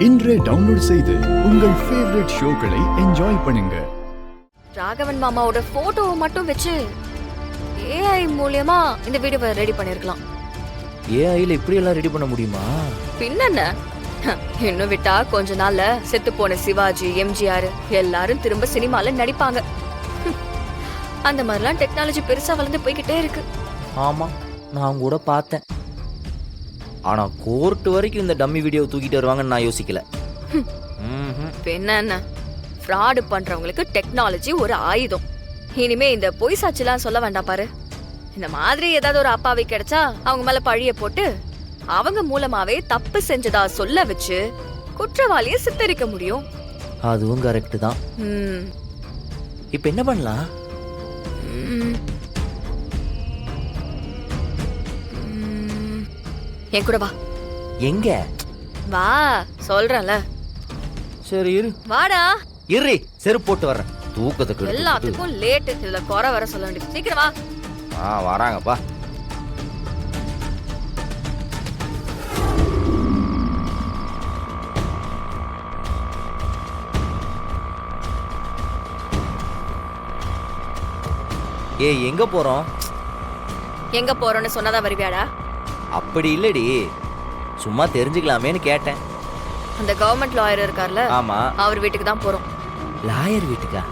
இன்றே டவுன்லோட் செய்து உங்கள் ஃபேவரட் ஷோக்களை என்ஜாய் பண்ணுங்க. ராகவன் மாமாவோட போட்டோவை மட்டும் வச்சு ஏஐ மூலமா இந்த வீடியோவை ரெடி பண்ணிருக்கலாம். ஏஐல இப்படி எல்லாம் ரெடி பண்ண முடியுமா? பின்னென்ன, இன்னும் விட்டா கொஞ்ச நாள்ல செத்து போன சிவாஜி, எம்ஜிஆர் எல்லாரும் திரும்ப சினிமால நடிப்பாங்க. அந்த மாதிரிலாம் டெக்னாலஜி பெருசா வளர்ந்து போய்கிட்டே இருக்கு. ஆமா, நான் கூட பார்த்தேன். ஆனா கோர்ட் வரைக்கும் இந்த டம்மி வீடியோ தூக்கிட்டு வருவாங்கன்னு நான் யோசிக்கல. பின்ன ஃப்ராட் பண்றவங்களுக்கு டெக்னாலஜி ஒரு ஆயுதம். இனிமே இந்த பொய் சாட்சிலாம் சொல்ல வேண்டாம் பாரு. இந்த மாதிரி ஏதாவது ஒரு அப்பாவி கிடைச்சா அவங்க மேல பழிய போட்டு அவங்க மூலமாவே தப்பு செஞ்சதா சொல்ல வச்சு குற்றவாளிய சித்தரிக்க முடியும். அதுவும் கரெக்ட் தான். இப்ப என்ன பண்ணலாம்? என் கூட வா. எங்க? வா சொல்றல. சரி இரு. வாடா. இரு, செருப்பு போட்டு வர்றேன். தூக்கத்துக்கு எல்லாத்துக்கும் லேட். இதுல குறை வர சொல்ல வேண்டியது. சீக்கிரம் வா. வராங்கப்பா. ஏய், எங்க போறோம்? எங்க போறோம்னு சொன்னதா வருவியாடா? அப்படி இல்லடி, சும்மா தெரிஞ்சுக்கலாமேன்னு கேட்டேன். அந்த கவர்மெண்ட் லாயர் இருக்கார்ல, ஆமா, அவர் வீட்டுக்கு தான் போறோம். லாயர் வீட்டுக்கா?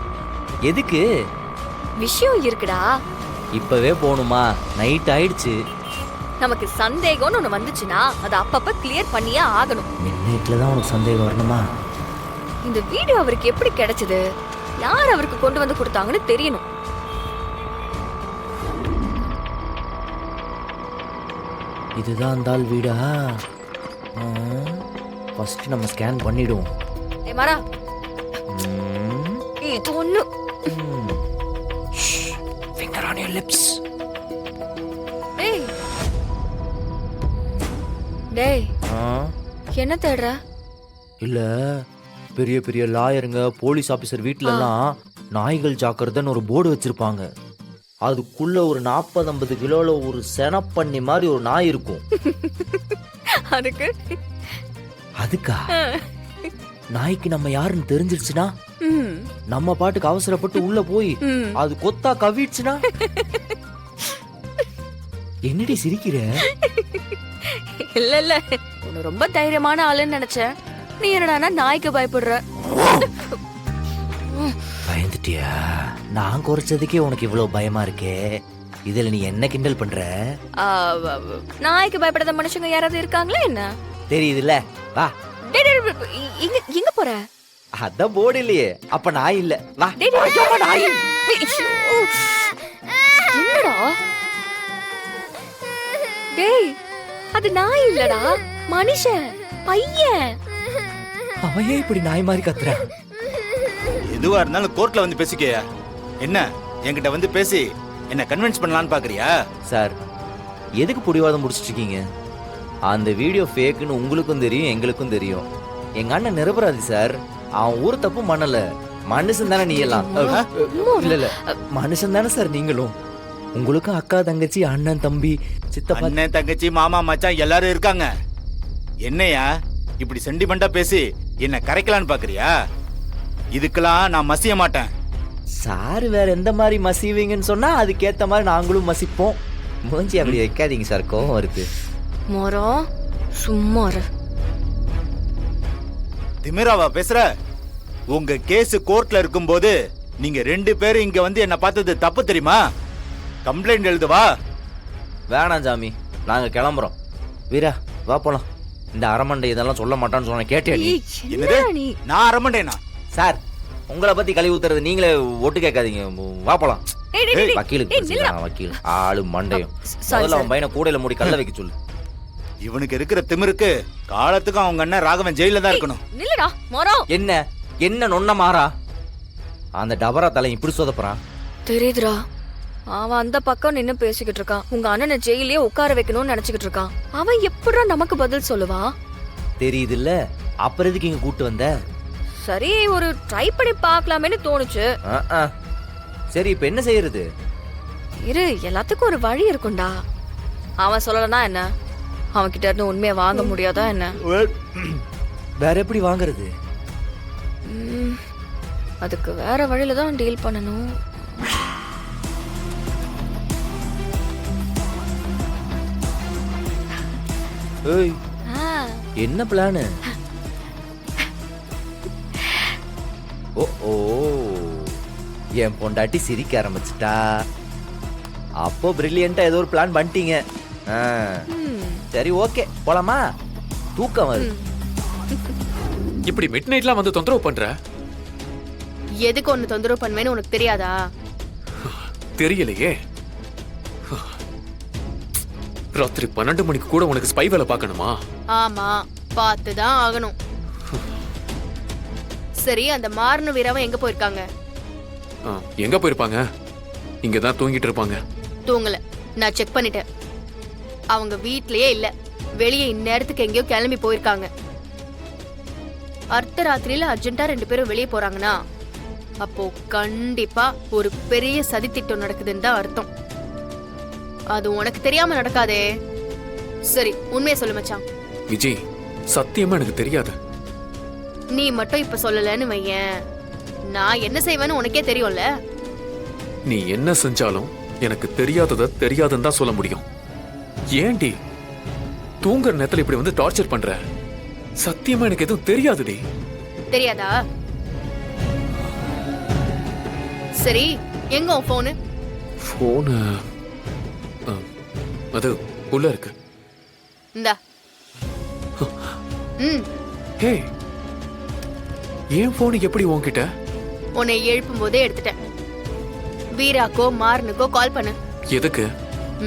எதுக்கு? விஷயம் இருக்குடா. இப்பவே போணுமா? நைட் ஆயிடுச்சு. நமக்கு சந்தேகம்னு ஒண்ணு வந்துச்சுன்னா அதை அப்பப்ப கிளியர் பண்ணியே ஆகணும். மிட்நைட்ல தான் உனக்கு சந்தேகம் வரணுமா? இந்த வீடியோ அவருக்கு எப்படி கிடைச்சது, யார் அவருக்கு கொண்டு வந்து கொடுத்தாங்கன்னு தெரியணும். இதுதான் அந்த ஆள் வீடா? ஃபர்ஸ்ட் நம்ம ஸ்கேன் பண்ணிடுவோம். ஏ மாரா, இது ஒண்ணு. Finger on your lips. டேய் டேய், என்ன தேடுற? இல்ல, பெரிய பெரிய லாயருங்க, போலீஸ் ஆபீசர் வீட்ல எல்லாம் நாய்கள் ஜாக்கிரதைன்னு ஒரு போர்டு வச்சிருப்பாங்க. அதுக்குள்ள ஒரு 40-50 கிலோல ஒரு செனப்பண்ணி மாதிரி ஒரு நாய் இருக்கும். அதுக்கு அதுக்கா? நாய்க்கு நம்ம யாருன்னு தெரிஞ்சிருச்சுன்னா நம்ம பாட்டுக்கு அவசரப்பட்டு உள்ள போய் அது கொத்தா கவிடுச்சுன்னா? என்னடி சிரிக்கிற? இல்ல இல்ல, உன்னை ரொம்ப தைரியமான ஆளுன்னு நினைச்சேன். நீ என்னடா நாய்க்கு பயப்படுற? பயந்துட்டியா? நான் குறைச்சதுக்கே உனக்கு இவ்வளவு பயமா இருக்கே, இதுல நீ என்ன கிண்டல் பண்ற? நாய்க்கு பயப்படாத மனுஷங்க யாராவது இருக்காங்களா என்ன? தெரியுதுல்ல, வா. எங்க போற? அதான் போர்டு இல்லையே, அப்ப நாய் இல்ல, வா. என்னடா டேய், அது நாய் இல்லடா, மனுஷன், பையன். அவன் ஏன் இப்படி நாய் மாதிரி கத்துறான்? எதுவா இருந்தாலும் கோர்ட்ல வந்து பேசிக்கயா. என்ன என்கிட்ட வந்து பேசி என்ன கன்வின்ஸ் பண்ணலாம்னு பாக்குறியா? சார், எதுக்கு புடிவாதம் முடிச்சிட்டு இருக்கீங்க? அந்த வீடியோ ஃபேக்குன்னு உங்களுக்கும் தெரியும், எங்களுக்கும் தெரியும். எங்க அண்ணன் நிரபராதி சார். அவன் ஊர் தப்பு பண்ணல. மனுஷன் தானே நீ எல்லாம்? இல்ல இல்ல, மனுஷன் தானே சார் நீங்களும். உங்களுக்கும் அக்கா, தங்கச்சி, அண்ணன், தம்பி, சித்தப்பா. அண்ணன், தங்கச்சி, மாமா, மச்சான் எல்லாரும் இருக்காங்க. என்னையா இப்படி சென்டிமெண்டா பேசி என்ன கரைக்கலான்னு பாக்குறியா? இதுக்கெல்லாம் நான் மசிய மாட்டேன். சார் வேற எந்த மாதிரி மசிவீங்கன்னு சொன்னா அதுக்கேத்த மாதிரி நாங்களும் மசிப்போம். மூஞ்சி அப்படி வைக்காதீங்க சார், கோவம் வருது. மரம் சும்மா திமிராவா பேசுற? உங்க கேஸ் கோர்ட்ல இருக்கும்போது நீங்க 2 பேரும் இங்க வந்து என்ன பார்த்தது தப்பு தெரியுமா? கம்ப்ளைண்ட் எழுதுவா? வேணாம் சாமி, நாங்க கிளம்புறோம். வீரா, வா போலாம். இந்த அரமண்டை இதெல்லாம் சொல்ல மாட்டான்னு சொன்ன கேட்டியா நீ? என்னது? நான் அரமண்டேனா? சார், உங்களை பத்தி கழுவி ஊத்துறது நீங்களே ஒட்டு கேட்காதீங்க. வா போலாம். வக்கீலுக்கு வக்கீல் ஆளு மண்டையும். முதல்ல அவன் பையனை கூடையில மூடி கல்ல வைக்க சொல்லு. இவனுக்கு இருக்கிற திமிருக்கு காலத்துக்கும் அவங்க அண்ணன் ராகவன் ஜெயில தான் இருக்கணும். நில்லுடா மரம். என்ன என்ன நொன்ன மாறா? அந்த டபரா தலை இப்படி சொதப்புறான். தெரியுதுடா, அவன் அந்த பக்கம் நின்னு பேசிக்கிட்டு இருக்கான். உங்க அண்ணனை ஜெயிலே உட்கார வைக்கணும்னு நினைச்சுக்கிட்டு இருக்கான். அவன் எப்படா நமக்கு பதில் சொல்லுவான்? தெரியுது இல்ல, அப்புறம் எதுக்கு இங்க கூட்டு வந்த? சரி, ஒரு ட்ரை பண்ணி பார்க்கலாமேன்னு தோணுச்சு. சரி, இப்ப என்ன செய்யறது? இரு, எல்லாத்துக்கும் ஒரு வழி இருக்கும்டா. அவன் சொல்லலனா என்ன? அவன் கிட்ட இருந்து உண்மையை வாங்க முடியாதா என்ன? வேற எப்படி வாங்குறது? ம், அதுக்கு வேற வழியில தான் டீல் பண்ணணும். ஏய், ஆ, என்ன பிளானு? ஓ ஓ, என் பொண்டாட்டி சிரிக்க ஆரம்பிச்சிட்டா. அப்போ பிரில்லியண்டா ஏதோ ஒரு பிளான் பண்ணிட்டீங்க. ஆ, ம், சரி ஓகே, போலாமா? தூக்கம் வருது. இப்படி மிட் நைட்லாம் வந்து தொந்தரவு பண்ற? எதுக்கு ஒன்னு தொந்தரவு பண்ணுவேன்னு உனக்கு தெரியாதா? தெரியலையே. ராத்திரி 12 மணிக்கு கூட உனக்கு ஸ்பை வேலை பார்க்கணுமா? ஆமா, பார்த்துதான் ஆகணும். சரி, அந்த மாறனு வீரவன் எங்க போயிருக்காங்க? எங்க போயிருப்பாங்க? இங்கதான் தூங்கிட்டு இருப்பாங்க. தூங்கல, நான் செக் பண்ணிட்டேன். அவங்க வீட்லயே இல்ல, வெளியே இந்நேரத்துக்கு எங்கேயோ கிளம்பி போயிருக்காங்க. அர்த்தராத்திரியில அர்ஜென்ட்டா 2 பேரும் வெளியே போறாங்கன்னா அப்போ கண்டிப்பா ஒரு பெரிய சதி திட்டம் நடக்குதுன்னு தான் அர்த்தம். அது உனக்கு தெரியாம நடக்காதே. சரி, உண்மையை சொல்லு மச்சான். விஜய், சத்தியமா எனக்கு தெரியாது. நீ மட்டும் இப்ப சொல்லலன்னு வையேன், நான் என்ன செய்வேன்னு உனக்கே தெரியும்ல. நீ என்ன செஞ்சாலும் எனக்கு தெரியாதத தெரியாதுன்னு தான் சொல்ல முடியும். ஏன்டி தூங்குற நேரத்துல இப்படி வந்து டார்ச்சர் பண்ற? சத்தியமா எனக்கு எதுவும் தெரியாதுடி. தெரியாதா? சரி, எங்க உன் போனு? போன அது உள்ள இருக்கு. இந்தா. ம், ஹே, என் போன் எப்படி உன்கிட்ட? உன்னை எழுப்பும் போதே எடுத்துட்டேன். வீராக்கோ மாறனுக்கோ கால் பண்ணு. எதுக்கு?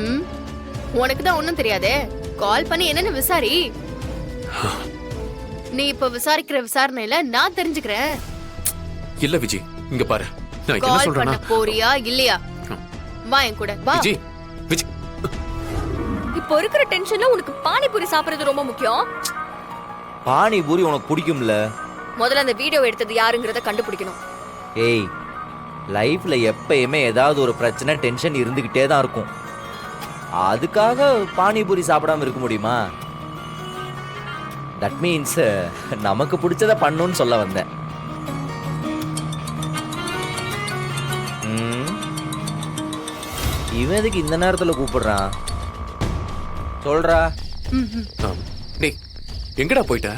ம், உனக்கு தான் ஒண்ணும் தெரியாதே. கால் பண்ணி என்னன்னு விசாரி. நீ இப்ப விசாரிக்கிற விசாரணையில நான் தெரிஞ்சுக்கிறேன். இல்ல விஜய், இங்க பாரு, நான் என்ன கால் சொல்றேன்னா, பண்ண போறியா இல்லையா? வா என் கூட வா. விஜய் விஜய், இப்போ இருக்கிற டென்ஷன்ல உனக்கு பானிபூரி சாப்பிடுறது ரொம்ப முக்கியம். பானிபூரி உனக்கு பிடிக்கும்ல? முதல்ல அந்த வீடியோ எடுத்தது யாருங்கிறத கண்டுபிடிக்கணும். ஏய், லைஃப்ல எப்பயுமே ஏதாவது ஒரு பிரச்சனை, டென்ஷன் இருந்துகிட்டே தான் இருக்கும். அதுக்காக பானிபூரி சாப்பிடாம இருக்க முடியுமா? தட் மீன்ஸ் நமக்கு பிடிச்சத பண்ணணும்னு சொல்ல வந்தேன். இவன் எதுக்கு இந்த நேரத்துல கூப்பிடுறான்? சொல்றா. டேய், எங்கடா போயிட்ட?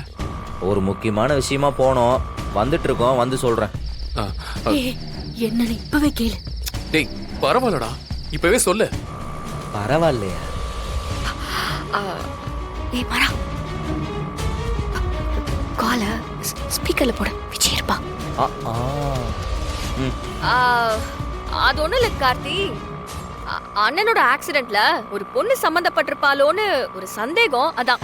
ஒரு முக்கியமான விஷயமா போனோம், வந்துட்டு இருக்கோம், வந்து சொல்றேன். ஆ, ஆ, என்னன்னு இப்பவே கேளு. டேய், பரவாயில்லடா, இப்பவே சொல்லு. பரவாயில்லையா? ஏய் மாறா, கால ஸ்பீக்கர்ல போட, விஜய் இருப்பா. ஆ, ஆ. ம். அது ஒண்ணும் இல்ல கார்த்தி. அண்ணனோட ஆக்சிடென்ட்ல ஒரு பொண்ணு சம்பந்தப்பட்டிருப்பாளோன்னு ஒரு சந்தேகம், அதான்.